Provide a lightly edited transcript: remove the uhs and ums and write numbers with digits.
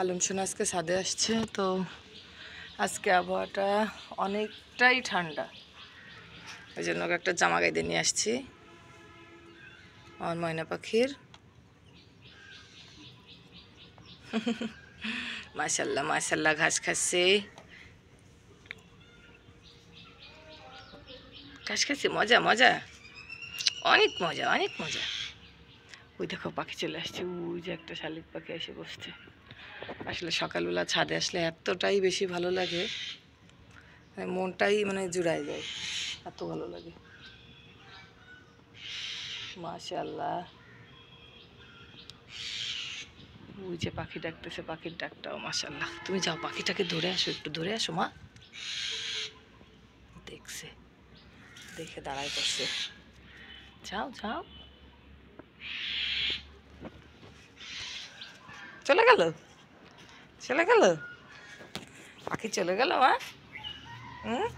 আলম সোনা আজকে ছাদে আসছে, তো আজকে আবহাওয়াটা অনেকটাই ঠান্ডা, ওই জন্য ওকে একটা জামা গাইতে নিয়ে আসছি। আমার ময়না পাখির মাশাল্লাহ মাশাল্লাহ ঘাস খাচ্ছে, ঘাস খাচ্ছে, মজা মজা, অনেক মজা অনেক মজা। ওই দেখো পাখি চলে আসছে, ওই যে একটা শালিক পাখি এসে বসছে। আসলে সকালবেলা ছাদে আসলে এতটাই বেশি ভালো লাগে, মনটাই মানে জুড়ায় যায়, এত ভালো লাগে। মাশাআল্লাহ, ওই যে পাখি ডাকতেছে, পাখির ডাকটাও মাশাআল্লাহ। তুমি যাও পাখিটাকে ধরে আসো, একটু ধরে আসো মা। দেখছে, দেখে দাঁড়ায় পড়ছে, যাও যাও। চলে গেল, চলে গেল, পাখি চলে গেল মা। হুম।